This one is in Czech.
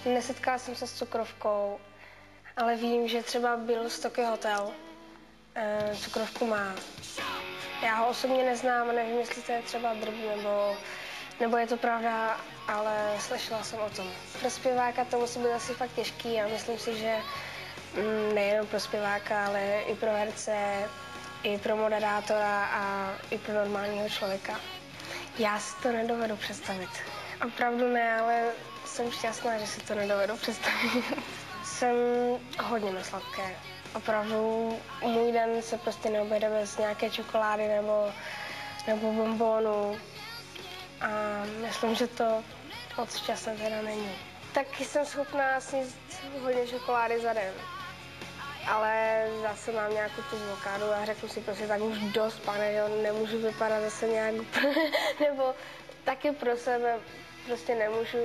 Nesetkala jsem se s cukrovkou, ale vím, že třeba byl Stoky Hotel cukrovku má. Já ho osobně neznám a nevím, jestli to je třeba drb nebo je to pravda, ale slyšela jsem o tom. Pro zpěváka to musí být asi fakt těžký a myslím si, že nejenom pro zpěváka, ale i pro herce, i pro moderátora a i pro normálního člověka. Já si to nedovedu představit. Opravdu ne, ale jsem šťastná, že si to nedovedu představit. Jsem hodně na sladké. Opravdu můj den se prostě neobejde bez nějaké čokolády nebo bonbónu. A myslím, že to moc šťastné teda není. Taky jsem schopná sníst hodně čokolády za den. Ale zase mám nějakou tu blokádu a řeknu si prostě tak už dost, pane, jo, nemůžu vypadat zase nějak nebo taky pro sebe prostě nemůžu